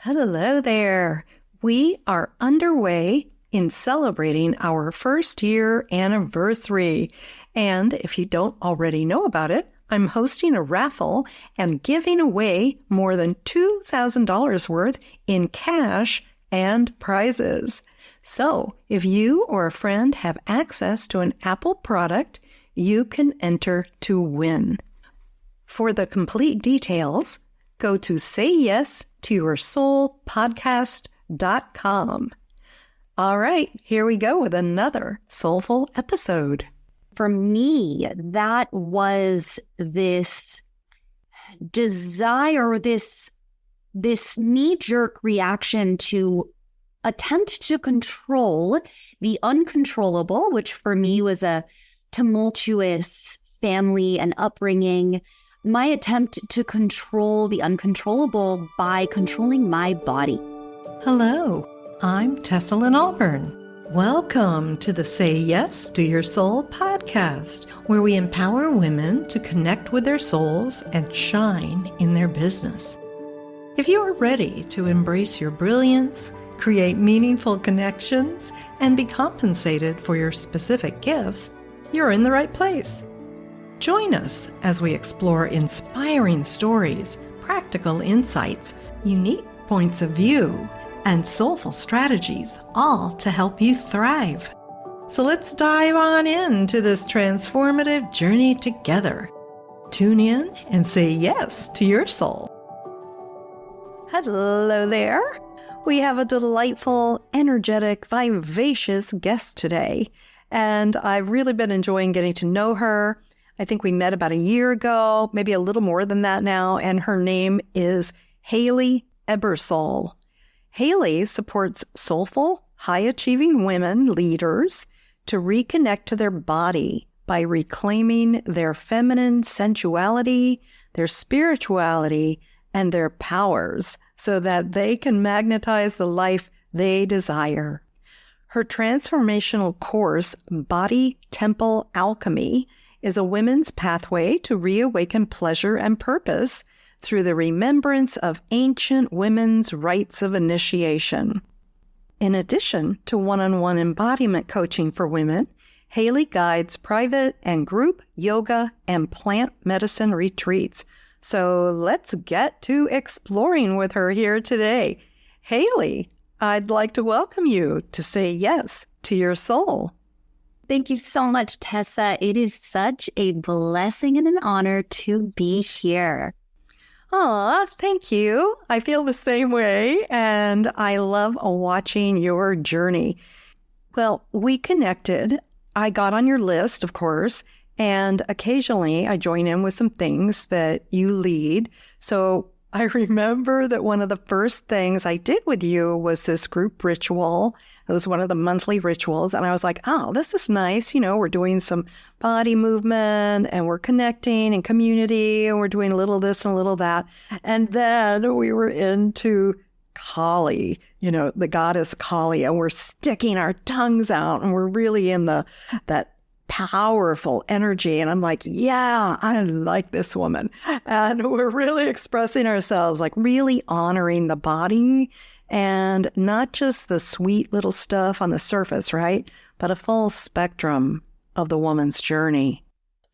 Hello there. We are underway in celebrating our first year anniversary. And if you don't already know about it, I'm hosting a raffle and giving away more than $2,000 worth in cash and prizes. So if you or a friend have access to an Apple product, you can enter to win. For the complete details, go to sayyesToYourSoulPodcast.com. All right, here we go with another soulful episode. For me, that was this desire, this knee-jerk reaction to attempt to control the uncontrollable, which for me was a tumultuous family and upbringing. My attempt to control the uncontrollable by controlling my body. Hello, I'm Tessa Lynne Alburn. Welcome to the Say Yes to Your Soul podcast, where we empower women to connect with their souls and shine in their business. If you are ready to embrace your brilliance, create meaningful connections, and be compensated for your specific gifts, you're in the right place. Join us as we explore inspiring stories, practical insights, unique points of view, and soulful strategies, all to help you thrive. So let's dive on into this transformative journey together. Tune in and say yes to your soul. Hello there. We have a delightful, energetic, vivacious guest today, and I've really been enjoying getting to know her. I think we met about a year ago, maybe a little more than that now, and her name is Hayley Ebersole. Hayley supports soulful, high-achieving women leaders to reconnect to their body by reclaiming their feminine sensuality, their spirituality, and their powers so that they can magnetize the life they desire. Her transformational course, Body Temple Alchemy, is a women's pathway to reawaken pleasure and purpose through the remembrance of ancient women's rites of initiation. In addition to one-on-one embodiment coaching for women, Hayley guides private and group yoga and plant medicine retreats. So let's get to exploring with her here today. Hayley, I'd like to welcome you to Say Yes to Your Soul. Thank you so much, Tessa. It is such a blessing and an honor to be here. Aw, thank you. I feel the same way, and I love watching your journey. Well, we connected. I got on your list, of course, and occasionally I join in with some things that you lead. So I remember that one of the first things I did with you was this group ritual. It was one of the monthly rituals. And I was like, oh, this is nice. You know, we're doing some body movement and we're connecting in community and we're doing a little this and a little that. And then we were into Kali, you know, the goddess Kali, and we're sticking our tongues out and we're really in that powerful energy. And I'm like, yeah, I like this woman. And we're really expressing ourselves, like really honoring the body and not just the sweet little stuff on the surface, right? But a full spectrum of the woman's journey.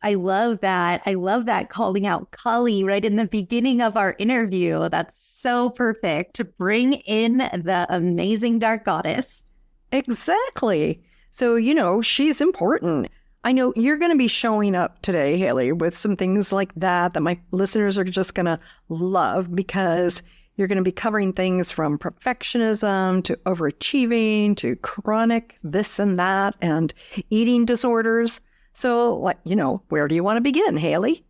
I love that. I love that calling out Kali right in the beginning of our interview. That's so perfect to bring in the amazing dark goddess. Exactly. So, you know, she's important. I know you're going to be showing up today, Hayley, with some things like that my listeners are just going to love, because you're going to be covering things from perfectionism to overachieving to chronic this and that and eating disorders. So, where do you want to begin, Hayley?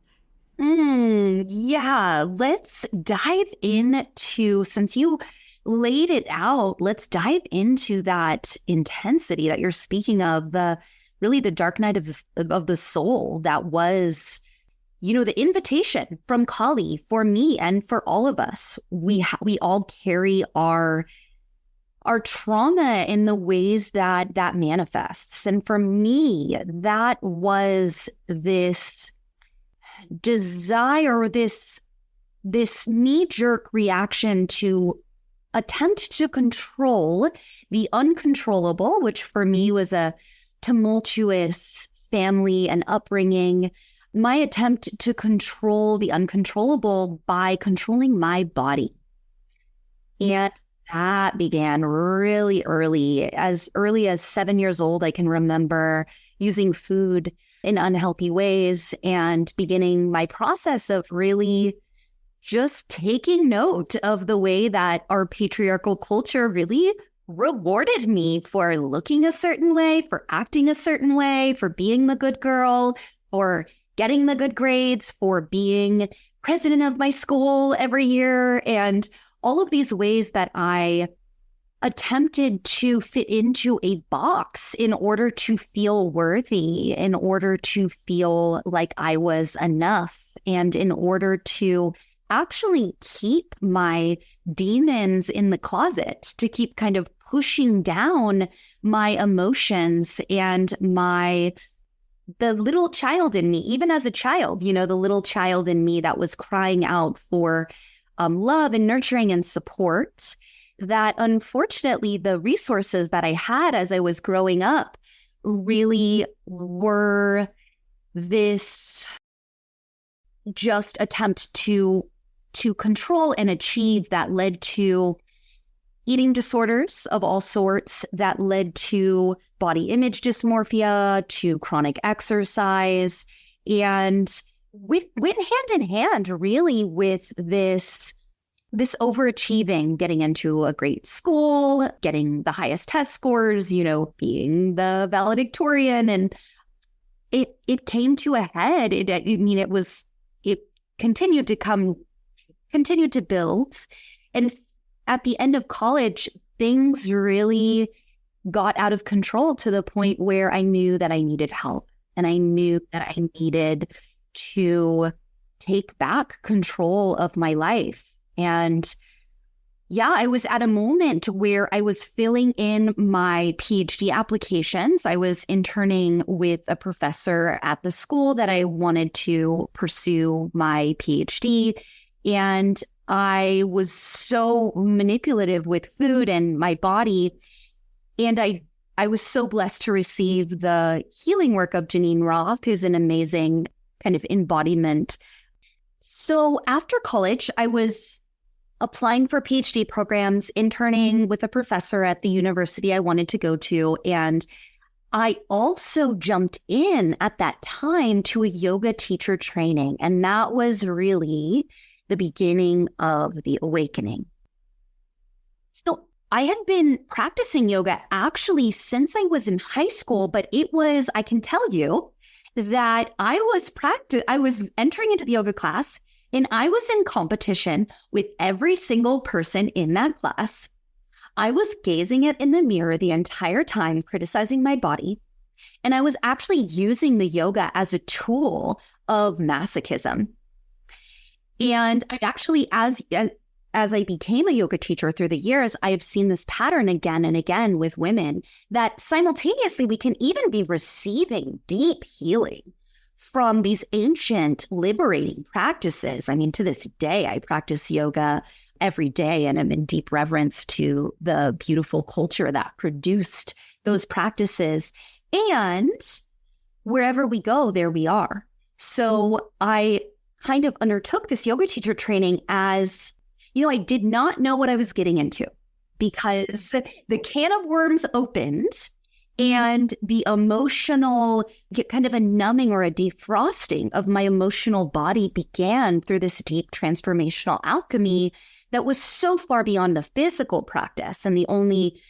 Yeah, let's dive into, since you laid it out, let's dive into that intensity that you're speaking of, really the dark night of the soul that was, the invitation from Kali for me and for all of us. We all carry our trauma in the ways that manifests. And for me, that was this desire, this knee-jerk reaction to attempt to control the uncontrollable, which for me was a tumultuous family and upbringing. My attempt to control the uncontrollable by controlling my body. And that began really early. As early as 7 years old, I can remember using food in unhealthy ways and beginning my process of really just taking note of the way that our patriarchal culture really rewarded me for looking a certain way, for acting a certain way, for being the good girl, for getting the good grades, for being president of my school every year, and all of these ways that I attempted to fit into a box in order to feel worthy, in order to feel like I was enough, and in order to actually keep my demons in the closet, to keep kind of pushing down my emotions and the little child in me, even as a child, the little child in me that was crying out for love and nurturing and support, that unfortunately the resources that I had as I was growing up really were this just attempt to control and achieve, that led to eating disorders of all sorts, that led to body image dysmorphia, to chronic exercise, and went hand in hand really with this overachieving, getting into a great school, getting the highest test scores, being the valedictorian. And it came to a head. It continued to build. And at the end of college, things really got out of control to the point where I knew that I needed help, and I knew that I needed to take back control of my life. And yeah, I was at a moment where I was filling in my PhD applications. I was interning with a professor at the school that I wanted to pursue my PhD. And I was so manipulative with food and my body. And I was so blessed to receive the healing work of Janine Roth, who's an amazing kind of embodiment. So after college, I was applying for PhD programs, interning with a professor at the university I wanted to go to. And I also jumped in at that time to a yoga teacher training. And that was really the beginning of the awakening. So I had been practicing yoga actually since I was in high school, but I can tell you that I was entering into the yoga class, and I was in competition with every single person in that class. I was gazing it in the mirror the entire time, criticizing my body. And I was actually using the yoga as a tool of masochism. And I actually, as I became a yoga teacher through the years, I have seen this pattern again and again with women, that simultaneously we can even be receiving deep healing from these ancient liberating practices. I mean, to this day, I practice yoga every day, and I'm in deep reverence to the beautiful culture that produced those practices. And wherever we go, there we are. So I kind of undertook this yoga teacher training as, I did not know what I was getting into, because the can of worms opened and the emotional, kind of a numbing or a defrosting of my emotional body began through this deep transformational alchemy that was so far beyond the physical practice. And the only,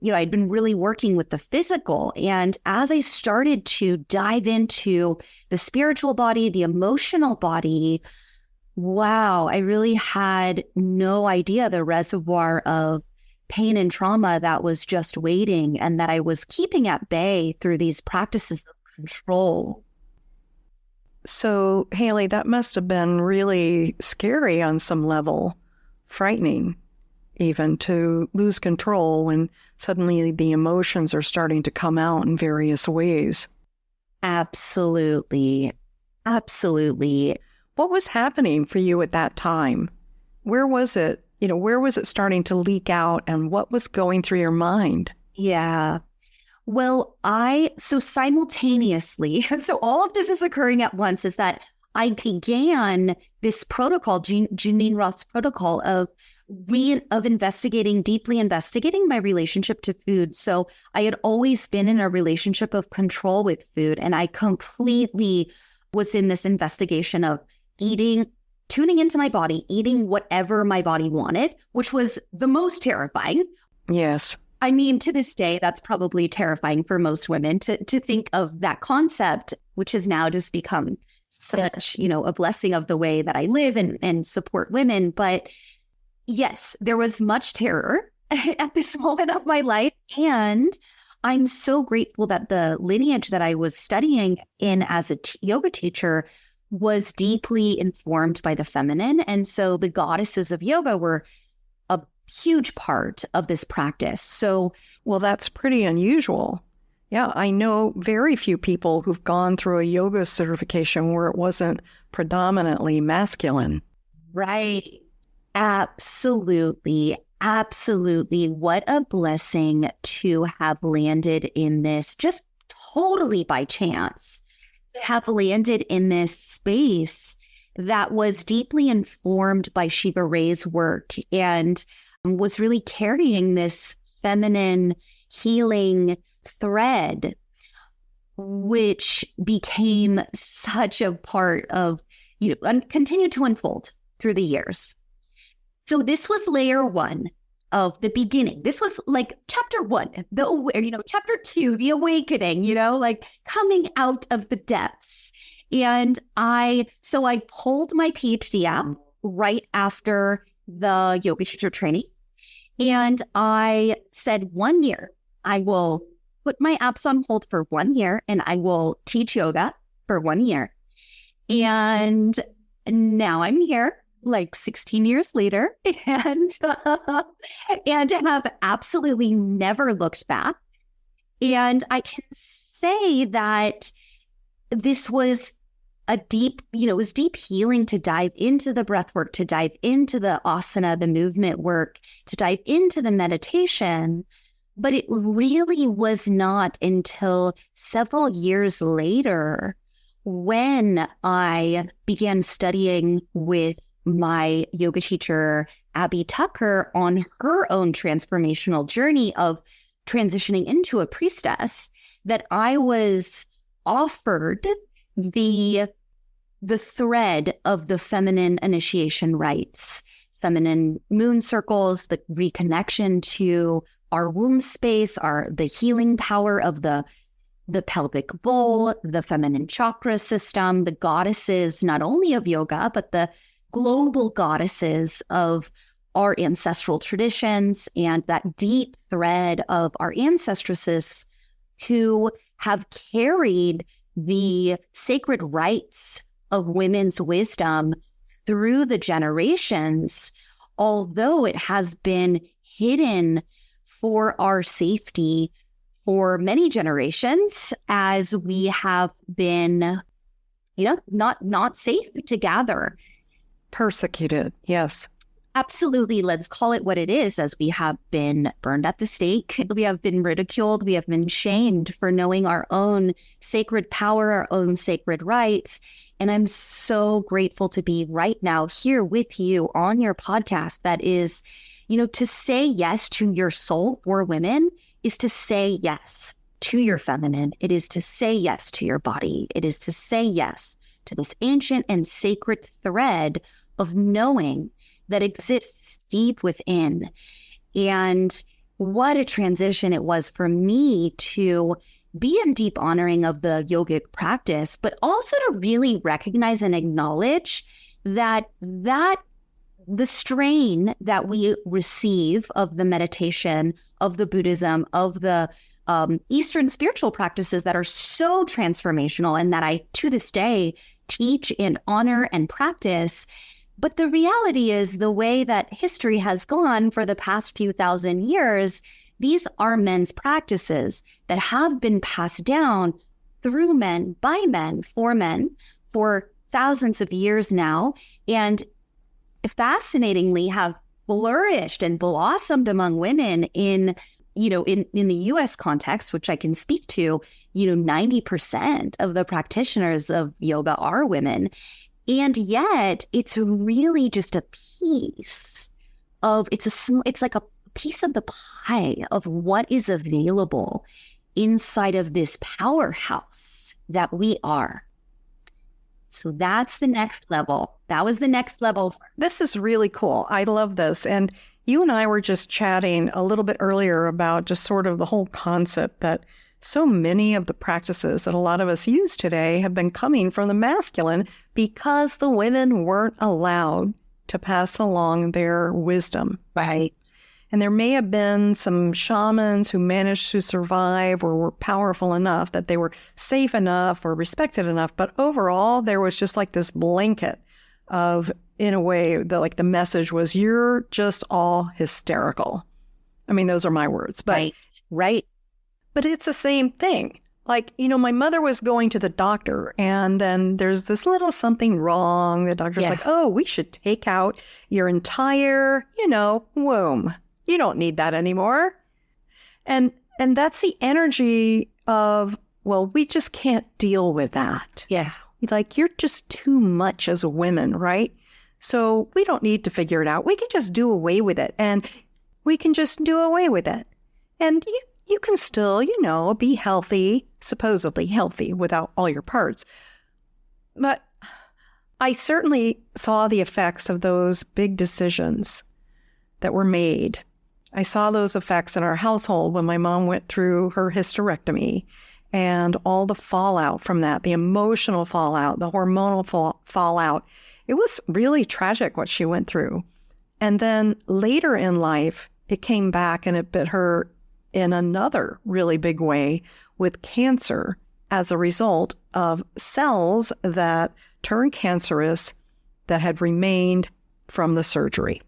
I'd been really working with the physical. And as I started to dive into the spiritual body, the emotional body, wow, I really had no idea the reservoir of pain and trauma that was just waiting, and that I was keeping at bay through these practices of control. So, Hayley, that must have been really scary on some level, frightening even, to lose control when suddenly the emotions are starting to come out in various ways. Absolutely. Absolutely. What was happening for you at that time? Where was it Where was it starting to leak out and what was going through your mind? Yeah. Well, so simultaneously, so all of this is occurring at once, is that I began this protocol, Janine Roth's protocol of deeply investigating my relationship to food. So I had always been in a relationship of control with food, and I completely was in this investigation of tuning into my body, eating whatever my body wanted, which was the most terrifying. Yes. I mean, to this day, that's probably terrifying for most women to think of that concept, which has now just become such, a blessing of the way that I live and support women. But yes, there was much terror at this moment of my life. And I'm so grateful that the lineage that I was studying in as a yoga teacher was deeply informed by the feminine. And so the goddesses of yoga were a huge part of this practice. So, well, that's pretty unusual. Yeah, I know very few people who've gone through a yoga certification where it wasn't predominantly masculine. Right. Absolutely. Absolutely. What a blessing to have landed in this, just totally by chance, to have landed in this space that was deeply informed by Shiva Ray's work and was really carrying this feminine healing thread, which became such a part of, and continued to unfold through the years. So this was layer one of the beginning. This was like chapter one, chapter two, the awakening, like coming out of the depths. And I pulled my PhD out right after the yoga teacher training. And I said 1 year, I will put my apps on hold for 1 year and I will teach yoga for 1 year. And now I'm here like 16 years later and have absolutely never looked back. And I can say that this was it was deep healing to dive into the breath work, to dive into the asana, the movement work, to dive into the meditation. But it really was not until several years later when I began studying with my yoga teacher, Abby Tucker, on her own transformational journey of transitioning into a priestess, that I was offered the thread of the feminine initiation rites, feminine moon circles, the reconnection to our womb space, the healing power of the pelvic bowl, the feminine chakra system, the goddesses, not only of yoga, but the global goddesses of our ancestral traditions, and that deep thread of our ancestresses who have carried the sacred rites of women's wisdom through the generations, although it has been hidden for our safety for many generations, as we have been, not safe to gather. Persecuted, yes. Absolutely. Let's call it what it is, as we have been burned at the stake. We have been ridiculed. We have been shamed for knowing our own sacred power, our own sacred rights. And I'm so grateful to be right now here with you on your podcast. That is, to say yes to your soul for women is to say yes to your feminine. It is to say yes to your body. It is to say yes to this ancient and sacred thread of knowing that exists deep within. And what a transition it was for me to be in deep honoring of the yogic practice, but also to really recognize and acknowledge that the strain that we receive of the meditation, of the Buddhism, of the Eastern spiritual practices that are so transformational and that I, to this day, teach and honor and practice. But the reality is, the way that history has gone for the past few thousand years, these are men's practices that have been passed down through men, by men, for thousands of years now. And fascinatingly, have flourished and blossomed among women in the US context, which I can speak to, 90% of the practitioners of yoga are women. And yet it's really just a piece of, it's like a piece of the pie of what is available inside of this powerhouse that we are. So that's the next level. That was the next level. This is really cool. I love this. And you and I were just chatting a little bit earlier about just sort of the whole concept that so many of the practices that a lot of us use today have been coming from the masculine because the women weren't allowed to pass along their wisdom. Right. And there may have been some shamans who managed to survive or were powerful enough that they were safe enough or respected enough. But overall, there was just like this blanket of, in a way, the message was, you're just all hysterical. I mean, those are my words. But, right. But it's the same thing. Like, my mother was going to the doctor and then there's this little something wrong. The doctor's like, oh, we should take out your entire, womb. You don't need that anymore. And that's the energy of, well, we just can't deal with that. Yeah. Like, you're just too much as a woman, right? So we don't need to figure it out. We can just do away with it. And we can just do away with it. And you can still, be healthy, supposedly healthy without all your parts. But I certainly saw the effects of those big decisions that were made. I saw those effects in our household when my mom went through her hysterectomy and all the fallout from that, the emotional fallout, the hormonal fallout. It was really tragic what she went through. And then later in life, it came back and it bit her in another really big way with cancer as a result of cells that turned cancerous that had remained from the surgery.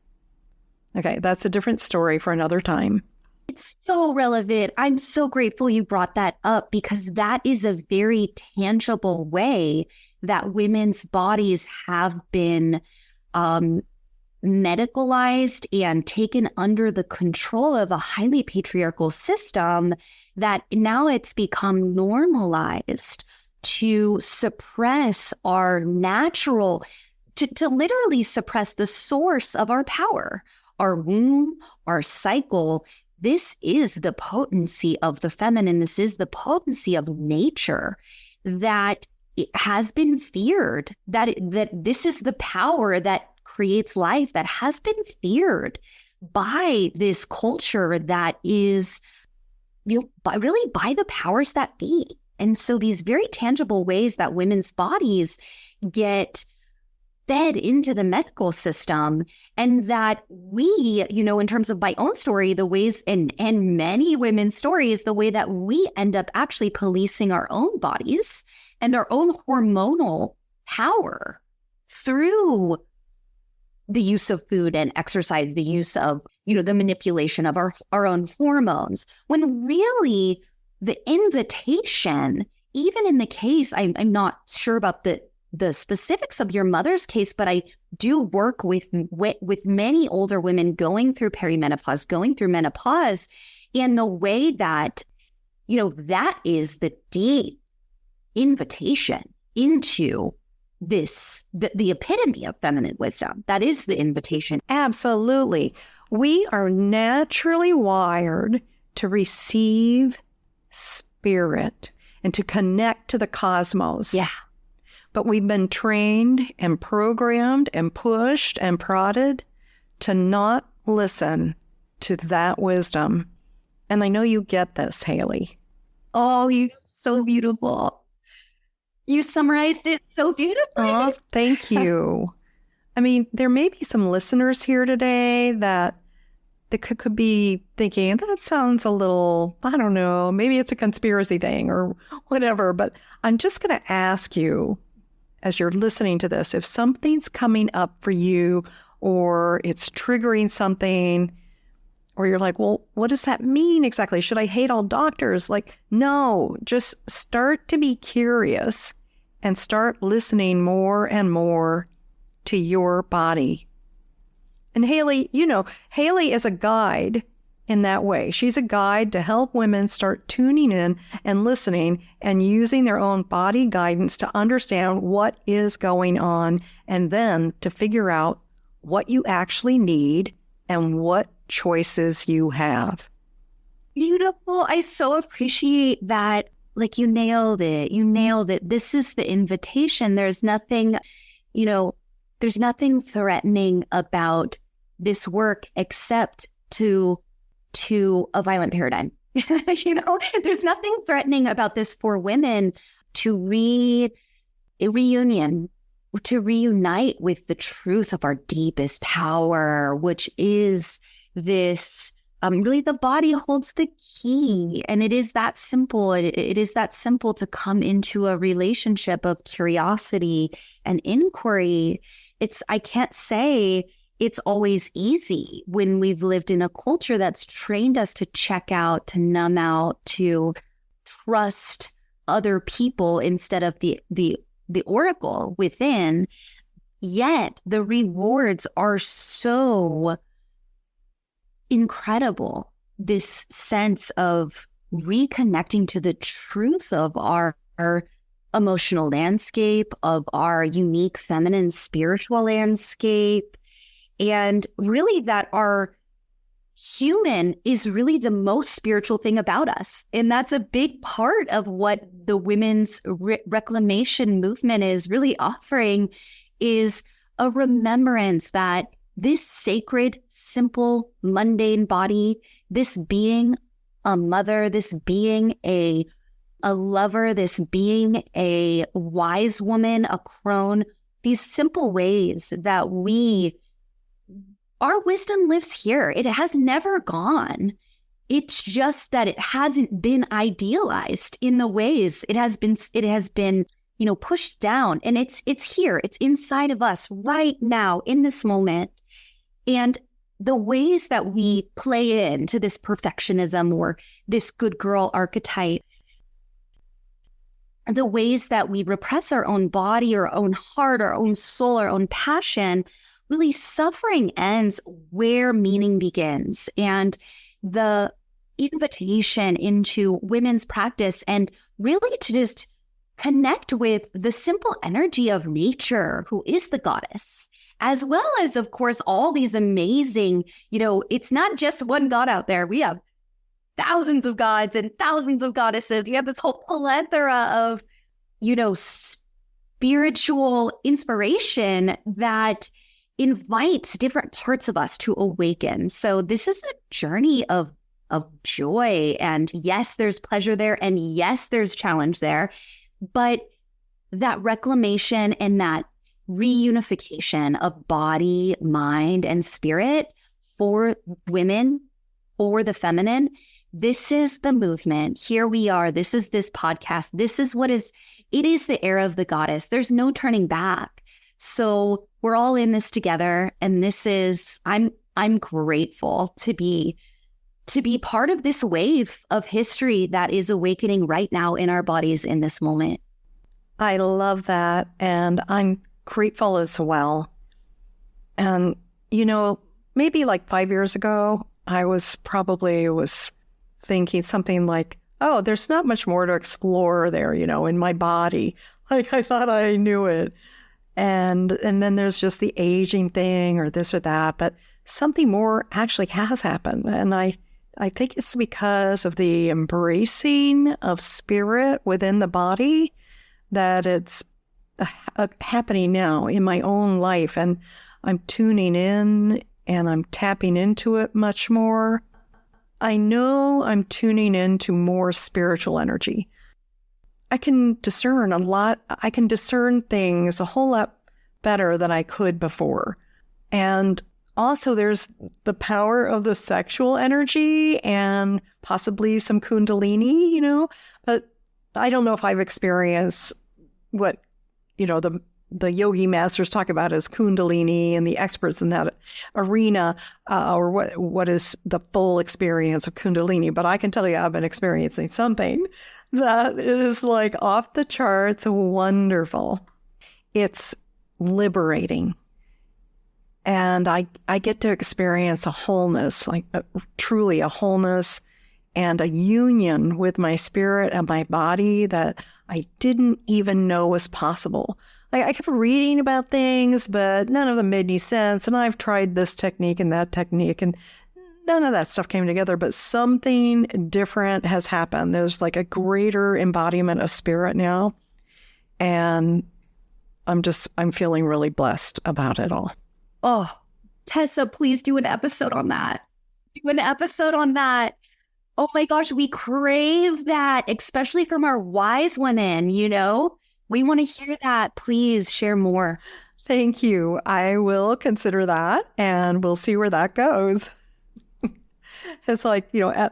Okay, that's a different story for another time. It's so relevant. I'm so grateful you brought that up because that is a very tangible way that women's bodies have been medicalized and taken under the control of a highly patriarchal system, that now it's become normalized to suppress our natural, to literally suppress the source of our power, our womb, our cycle. This is the potency of the feminine. This is the potency of nature that it has been feared, that this is the power that creates life that has been feared by this culture that is, by the powers that be. And so these very tangible ways that women's bodies get fed into the medical system, and that we, in terms of my own story, the ways and many women's stories, the way that we end up actually policing our own bodies and our own hormonal power through the use of food and exercise, the use of, the manipulation of our own hormones, when really the invitation, even in the case, I'm not sure about the specifics of your mother's case, but I do work with many older women going through perimenopause, going through menopause, and the way that, that is the deep invitation into this, the epitome of feminine wisdom. That is the invitation. Absolutely. We are naturally wired to receive spirit and to connect to the cosmos. Yeah. But we've been trained and programmed and pushed and prodded to not listen to that wisdom. And I know you get this, Hayley. Oh, you're so beautiful. You summarized it so beautifully. Oh, thank you. I mean, there may be some listeners here today that could be thinking, that sounds a little, I don't know, maybe it's a conspiracy thing or whatever. But I'm just going to ask you, as you're listening to this, if something's coming up for you or it's triggering something, or you're like, well, what does that mean exactly? Should I hate all doctors? Like, no, just start to be curious and start listening more and more to your body. And Hayley, Hayley is a guide in that way. She's a guide to help women start tuning in and listening and using their own body guidance to understand what is going on and then to figure out what you actually need and what choices you have. Beautiful. I so appreciate that. Like, you nailed it. You nailed it. This is the invitation. There's nothing, there's nothing threatening about this work except to a violent paradigm. There's nothing threatening about this for women to reunite with the truth of our deepest power, which is this, really the body holds the key. And it is that simple. It is that simple to come into a relationship of curiosity and inquiry. I can't say it's always easy when we've lived in a culture that's trained us to check out, to numb out, to trust other people instead of the oracle within. Yet the rewards are so incredible. This sense of reconnecting to the truth of our emotional landscape, of our unique feminine spiritual landscape, and really that our human is really the most spiritual thing about us. And that's a big part of what the women's reclamation movement is really offering, is a remembrance that this sacred, simple, mundane body, this being a mother, this being a lover, this being a wise woman, a crone, these simple ways that our wisdom lives here. It has never gone. It's just that it hasn't been idealized in the ways it has been, pushed down. And it's here. It's inside of us right now in this moment. And the ways that we play into this perfectionism or this good girl archetype, the ways that we repress our own body, our own heart, our own soul, our own passion, really suffering ends where meaning begins. And the invitation into women's practice and really to just connect with the simple energy of nature, who is the goddess, as well as, of course, all these amazing, it's not just one god out there. We have thousands of gods and thousands of goddesses. You have this whole plethora of, spiritual inspiration that invites different parts of us to awaken. So this is a journey of joy. And yes, there's pleasure there. And yes, there's challenge there. But that reclamation and that reunification of body, mind, and spirit for women, for the feminine, this is the movement. Here we are. This is this podcast. This is it is the era of the goddess. There's no turning back. So we're all in this together. And I'm grateful to be part of this wave of history that is awakening right now in our bodies in this moment. I love that. And I'm grateful as well. And, maybe like 5 years ago, I was thinking something like, oh, there's not much more to explore there, in my body. Like I thought I knew it. And then there's just the aging thing or this or that, but something more actually has happened. And I think it's because of the embracing of spirit within the body that it's happening now in my own life. And I'm tuning in and I'm tapping into it much more. I know I'm tuning into more spiritual energy. I can discern a lot. I can discern things a whole lot better than I could before. And also there's the power of the sexual energy and possibly some kundalini, but I don't know if I've experienced what, the yogi masters talk about as kundalini and the experts in that arena, or what is the full experience of kundalini. But I can tell you I've been experiencing something that is like off the charts wonderful. It's liberating. And I get to experience a wholeness, like truly a wholeness and a union with my spirit and my body that I didn't even know was possible. I kept reading about things, but none of them made any sense. And I've tried this technique and that technique, and none of that stuff came together. But something different has happened. There's like a greater embodiment of spirit now. And I'm feeling really blessed about it all. Oh, Tessa, please do an episode on that. Do an episode on that. Oh my gosh, we crave that, especially from our wise women, you know? We want to hear that. Please share more. Thank you. I will consider that, and we'll see where that goes. It's like, you know,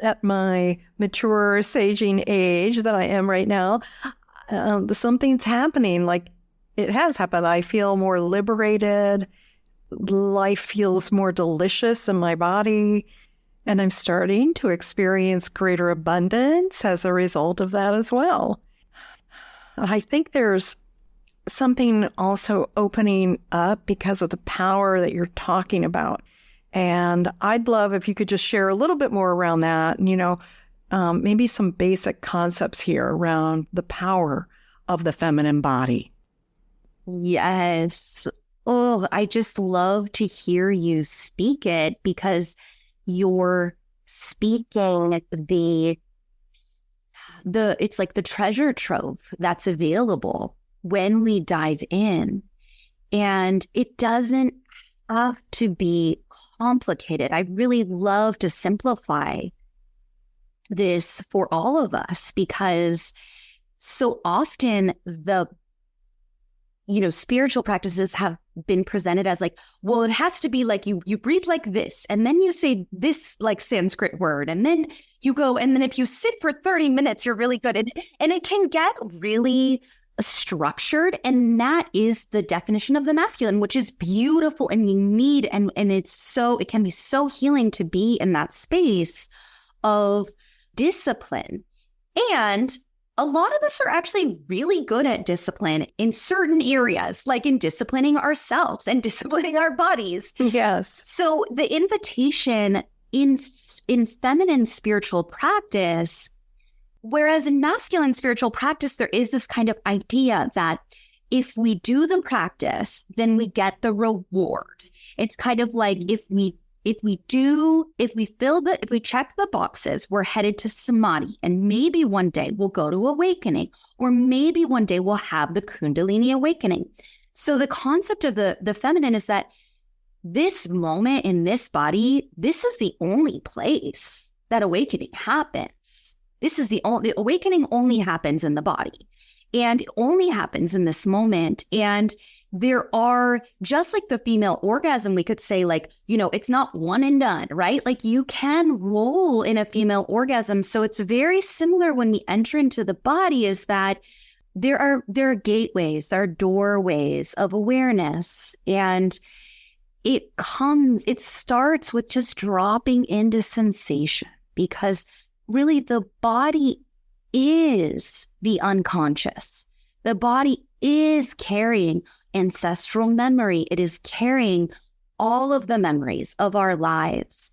at my mature saging age that I am right now, something's happening. Like, it has happened. I feel more liberated. Life feels more delicious in my body. And I'm starting to experience greater abundance as a result of that as well. I think there's something also opening up because of the power that you're talking about. And I'd love if you could just share a little bit more around that, and, you know, maybe some basic concepts here around the power of the feminine body. Yes. Oh, I just love to hear you speak it, because you're speaking it's like the treasure trove that's available when we dive in. And it doesn't have to be complicated. I really love to simplify this for all of us, because so often spiritual practices have been presented as like, well, it has to be like you breathe like this, and then you say this like Sanskrit word, and then you go, and then if you sit for 30 minutes, you're really good. And it can get really structured. And that is the definition of the masculine, which is beautiful and you need, and it can be so healing to be in that space of discipline. And a lot of us are actually really good at discipline in certain areas, like in disciplining ourselves and disciplining our bodies. Yes. So the invitation in feminine spiritual practice, whereas in masculine spiritual practice, there is this kind of idea that if we do the practice, then we get the reward. It's kind of like if we check the boxes, we're headed to samadhi, and maybe one day we'll go to awakening, or maybe one day we'll have the Kundalini awakening. So the concept of the feminine is that this moment in this body, this is the only place that awakening happens. The awakening only happens in the body, and it only happens in this moment. And there are, just like the female orgasm, we could say, like, you know, it's not one and done, right? Like, you can roll in a female orgasm. So it's very similar when we enter into the body, is that there are gateways, there are doorways of awareness. And it starts with just dropping into sensation, because really the body is the unconscious. The body is carrying ancestral memory. It is carrying all of the memories of our lives.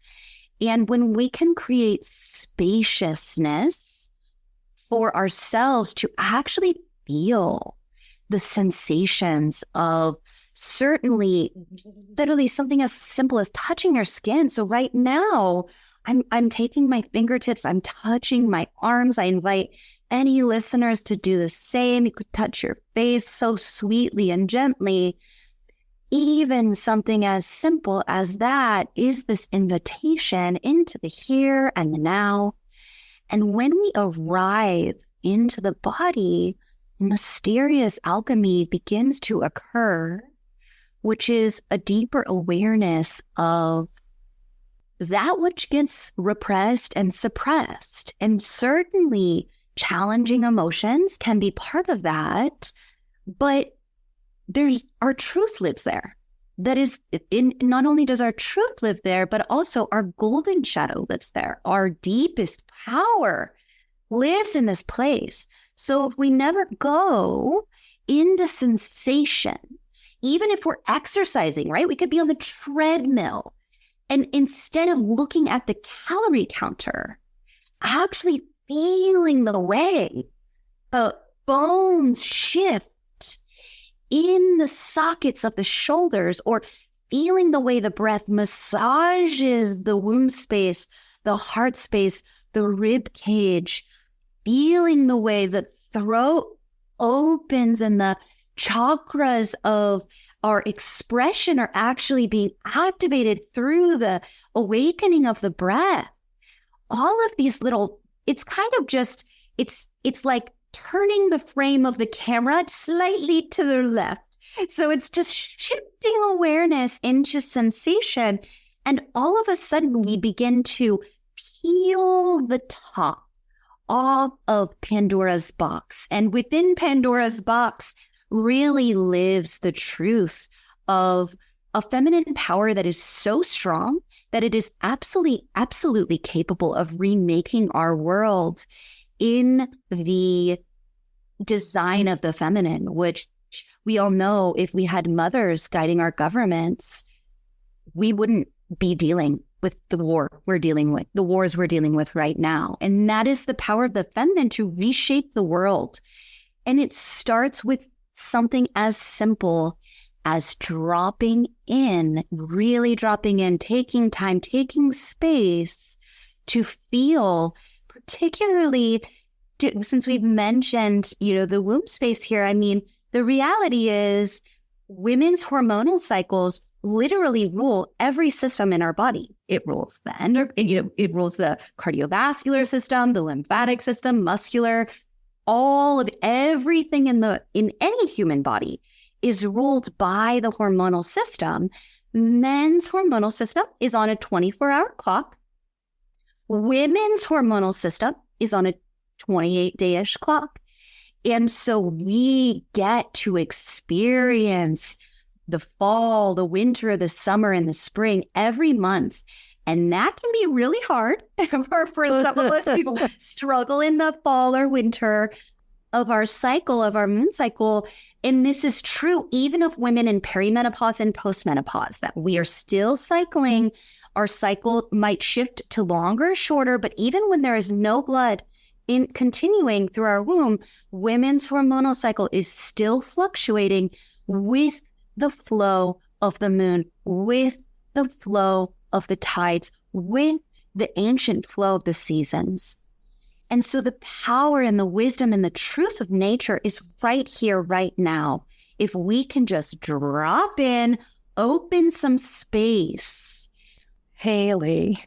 And when we can create spaciousness for ourselves to actually feel the sensations of, certainly, literally something as simple as touching your skin. So right now, I'm taking my fingertips, I'm touching my arms. I invite any listeners to do the same. You could touch your face so sweetly and gently. Even something as simple as that is this invitation into the here and the now. And when we arrive into the body, mysterious alchemy begins to occur, which is a deeper awareness of that which gets repressed and suppressed. And certainly challenging emotions can be part of that, but our truth lives there. That is, not only does our truth live there, but also our golden shadow lives there. Our deepest power lives in this place. So if we never go into sensation, Even if we're exercising, right? We could be on the treadmill. And instead of looking at the calorie counter, actually feeling the way the bones shift in the sockets of the shoulders, or feeling the way the breath massages the womb space, the heart space, the rib cage, feeling the way the throat opens and the chakras of our expression are actually being activated through the awakening of the breath. All of these little, it's kind of just, it's like turning the frame of the camera slightly to the left. So it's just shifting awareness into sensation. And all of a sudden we begin to peel the top off of Pandora's box. And within Pandora's box really lives the truth of a feminine power that is so strong that it is absolutely capable of remaking our world in the design of the feminine, which we all know if we had mothers guiding our governments, we wouldn't be dealing with the war we're dealing with, the wars we're dealing with right now. And that is the power of the feminine to reshape the world. And it starts with something as simple as dropping in, really dropping in, taking time, taking space to feel, particularly since we've mentioned, the womb space here. I mean, the reality is women's hormonal cycles literally rule every system in our body. It rules it rules the cardiovascular system, the lymphatic system, muscular, all of everything in any human body is ruled by the hormonal system. Men's hormonal system is on a 24-hour clock. Women's hormonal system is on a 28-day-ish clock. And so we get to experience the fall, the winter, the summer, and the spring every month. And that can be really hard for some of us who struggle in the fall or winter of our cycle, of our moon cycle. And this is true even of women in perimenopause and postmenopause, that we are still cycling. Our cycle might shift to longer, shorter, but even when there is no blood in continuing through our womb, women's hormonal cycle is still fluctuating with the flow of the moon, with the flow of the tides, with the ancient flow of the seasons. And so the power and the wisdom and the truth of nature is right here, right now. If we can just drop in, open some space. Hayley,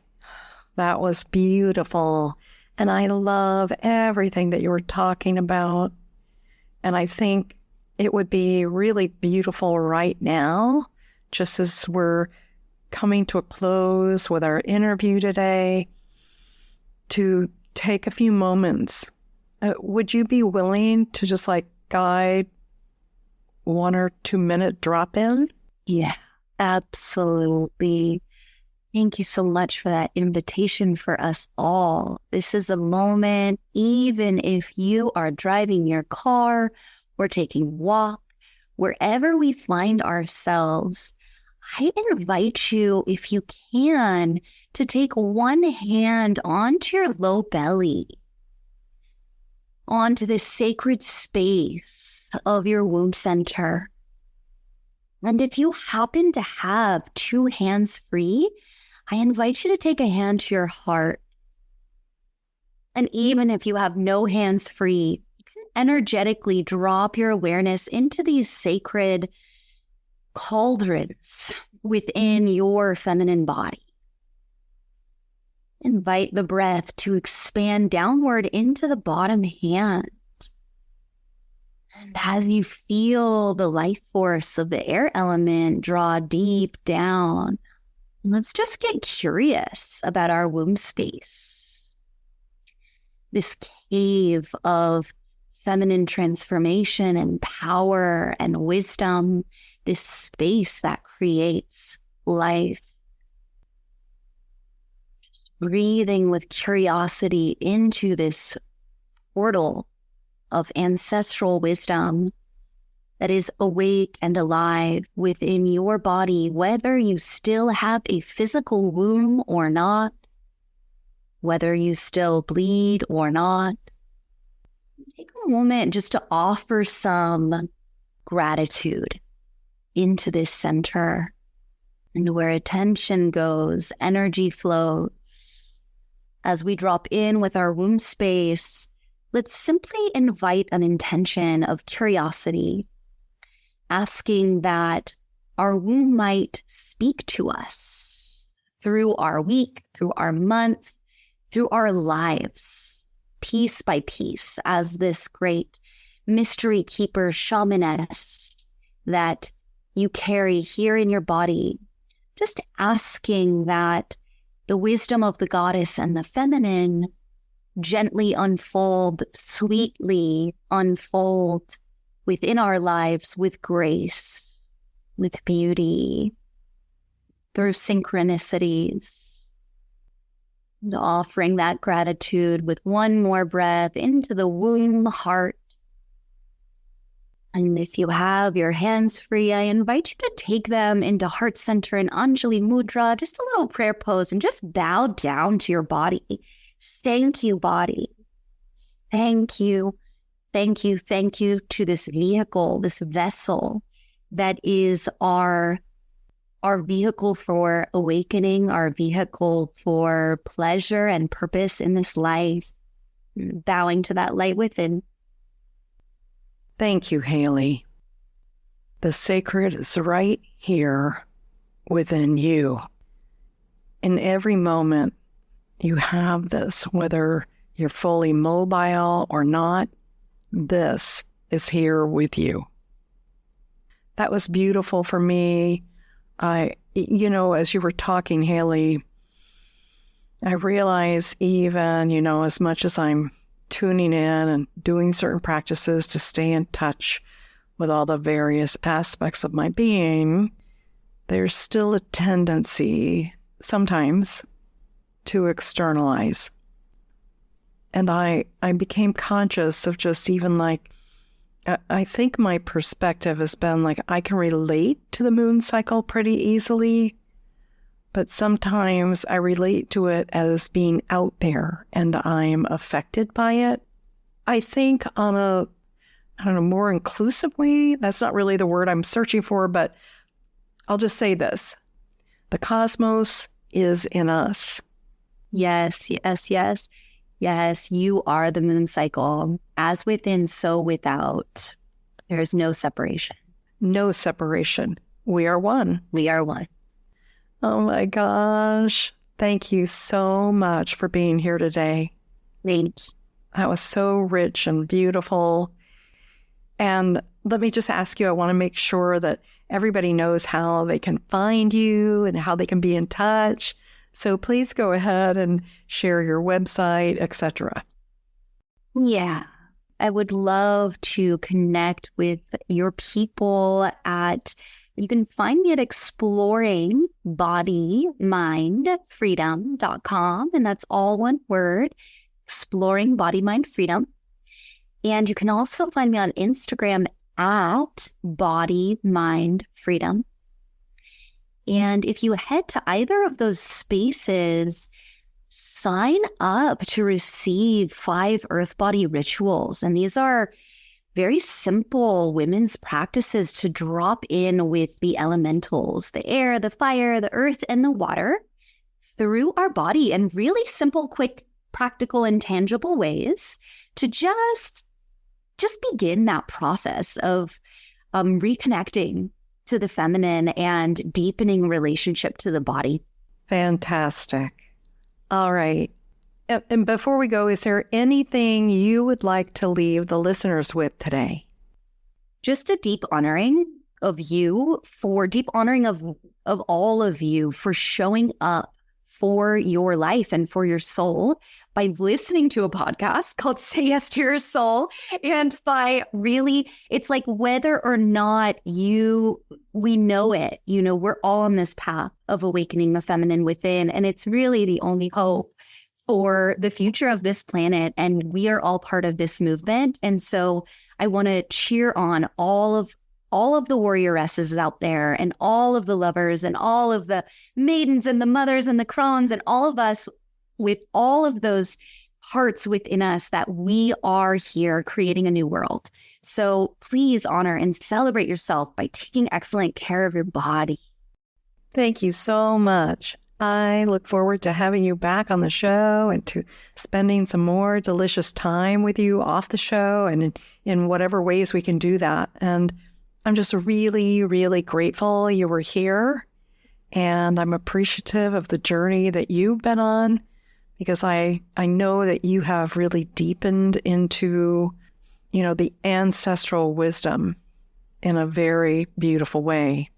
that was beautiful. And I love everything that you were talking about. And I think it would be really beautiful right now, just as we're coming to a close with our interview today, to take a few moments. Would you be willing to just guide 1 or 2 minute drop in? Yeah, absolutely. Thank you so much for that invitation for us all. This is a moment, even if you are driving your car or taking a walk, wherever we find ourselves, I invite you, if you can, to take one hand onto your low belly, onto the sacred space of your womb center. And if you happen to have 2 hands free, I invite you to take a hand to your heart. And even if you have no hands free, you can energetically drop your awareness into these sacred cauldrons within your feminine body. Invite the breath to expand downward into the bottom hand. And as you feel the life force of the air element draw deep down, let's just get curious about our womb space. This cave of feminine transformation and power and wisdom, this space that creates life. Just breathing with curiosity into this portal of ancestral wisdom, that is awake and alive within your body, whether you still have a physical womb or not, whether you still bleed or not. Take a moment just to offer some gratitude into this center. And where attention goes, energy flows. As we drop in with our womb space, let's simply invite an intention of curiosity, asking that our womb might speak to us through our week, through our month, through our lives, piece by piece, as this great mystery keeper shamaness that you carry here in your body. Just asking that the wisdom of the goddess and the feminine gently unfold, sweetly unfold within our lives with grace, with beauty, through synchronicities. And offering that gratitude with one more breath into the womb heart. And if you have your hands free, I invite you to take them into heart center and Anjali Mudra, just a little prayer pose, and just bow down to your body. Thank you, body. Thank you. Thank you. Thank you to this vehicle, this vessel that is our vehicle for awakening, our vehicle for pleasure and purpose in this life. Bowing to that light within. Thank you, Hayley. The sacred is right here within you. In every moment, you have this, whether you're fully mobile or not, this is here with you. That was beautiful for me. As you were talking, Hayley, I realize even, as much as I'm tuning in and doing certain practices to stay in touch with all the various aspects of my being, there's still a tendency sometimes to externalize. And I became conscious of just even I think my perspective has been I can relate to the moon cycle pretty easily, but sometimes I relate to it as being out there and I'm affected by it. I think on a more inclusive way. That's not really the word I'm searching for, but I'll just say this. The cosmos is in us. Yes, yes, yes. Yes, you are the moon cycle. As within, so without. There is no separation. No separation. We are one. We are one. Oh my gosh. Thank you so much for being here today. Thanks. That was so rich and beautiful. And let me just ask you, I want to make sure that everybody knows how they can find you and how they can be in touch. So please go ahead and share your website, etc. Yeah. I would love to connect with your people you can find me at exploringbodymindfreedom.com. And that's all one word, Exploring Body, Mind, Freedom. And you can also find me on Instagram at Body, Mind, Freedom. And if you head to either of those spaces, sign up to receive 5 Earth Body rituals. And these are very simple women's practices to drop in with the elementals, the air, the fire, the earth, and the water through our body in really simple, quick, practical, and tangible ways to just begin that process of reconnecting to the feminine and deepening relationship to the body. Fantastic. All right. And before we go, is there anything you would like to leave the listeners with today? Just a deep honoring of you, deep honoring of all of you for showing up for your life and for your soul by listening to a podcast called Say Yes to Your Soul. And by really, it's like whether or not we know it, we're all on this path of awakening the feminine within. And it's really the only hope for the future of this planet. And we are all part of this movement. And so I want to cheer on all of all of the warrioresses out there and all of the lovers and all of the maidens and the mothers and the crones and all of us with all of those parts within us that we are here creating a new world. So please honor and celebrate yourself by taking excellent care of your body. Thank you so much. I look forward to having you back on the show and to spending some more delicious time with you off the show and in whatever ways we can do that. And I'm just really, really grateful you were here. And I'm appreciative of the journey that you've been on, because I know that you have really deepened into, the ancestral wisdom in a very beautiful way.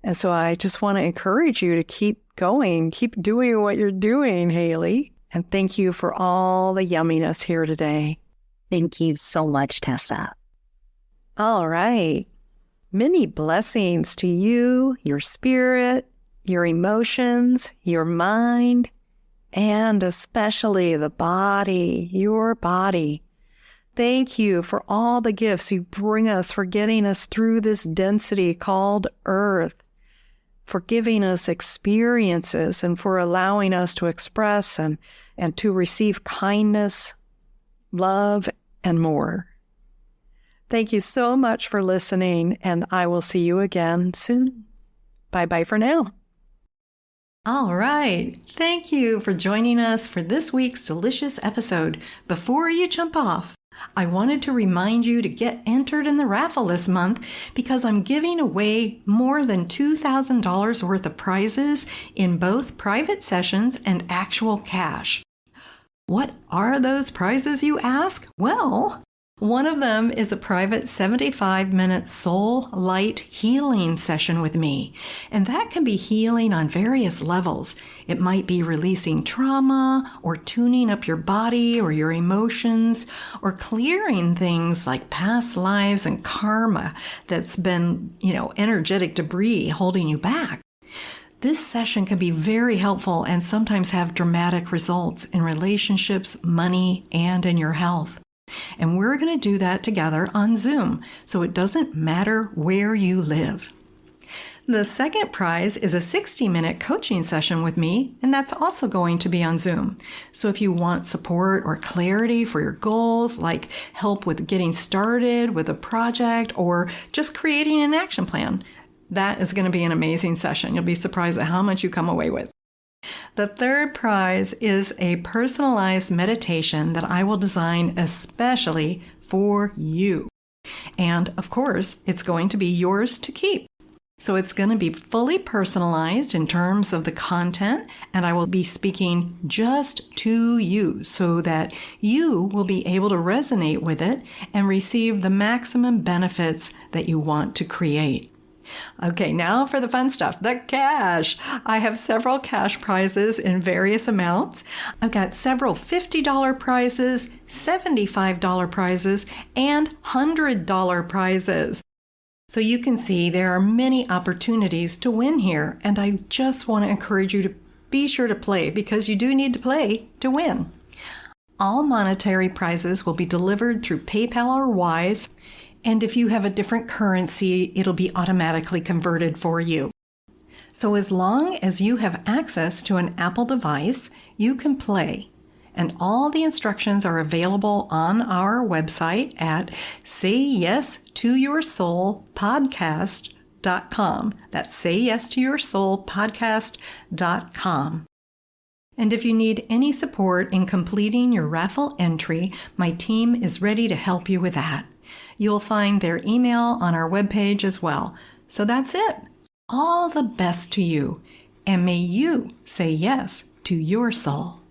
And so I just want to encourage you to keep going, keep doing what you're doing, Hayley. And thank you for all the yumminess here today. Thank you so much, Tessa. All right. Many blessings to you, your spirit, your emotions, your mind, and especially the body, your body. Thank you for all the gifts you bring us, for getting us through this density called Earth, for giving us experiences and for allowing us to express and to receive kindness, love, and more. Thank you so much for listening, and I will see you again soon. Bye-bye for now. All right. Thank you for joining us for this week's delicious episode. Before you jump off, I wanted to remind you to get entered in the raffle this month because I'm giving away more than $2,000 worth of prizes in both private sessions and actual cash. What are those prizes, you ask? Well, one of them is a private 75-minute soul light healing session with me. And that can be healing on various levels. It might be releasing trauma or tuning up your body or your emotions or clearing things like past lives and karma that's been, energetic debris holding you back. This session can be very helpful and sometimes have dramatic results in relationships, money, and in your health. And we're going to do that together on Zoom, so it doesn't matter where you live. The second prize is a 60-minute coaching session with me, and that's also going to be on Zoom. So if you want support or clarity for your goals, like help with getting started with a project or just creating an action plan, that is going to be an amazing session. You'll be surprised at how much you come away with. The third prize is a personalized meditation that I will design especially for you. And of course, it's going to be yours to keep. So it's going to be fully personalized in terms of the content, and I will be speaking just to you so that you will be able to resonate with it and receive the maximum benefits that you want to create. Okay, now for the fun stuff, the cash. I have several cash prizes in various amounts. I've got several $50 prizes, $75 prizes, and $100 prizes. So you can see there are many opportunities to win here, and I just want to encourage you to be sure to play because you do need to play to win. All monetary prizes will be delivered through PayPal or Wise. And if you have a different currency, it'll be automatically converted for you. So as long as you have access to an Apple device, you can play. And all the instructions are available on our website at sayyes2yoursoulpodcast.com. That's sayyes2yoursoulpodcast.com. And if you need any support in completing your raffle entry, my team is ready to help you with that. You'll find their email on our webpage as well. So that's it. All the best to you, and may you say yes to your soul.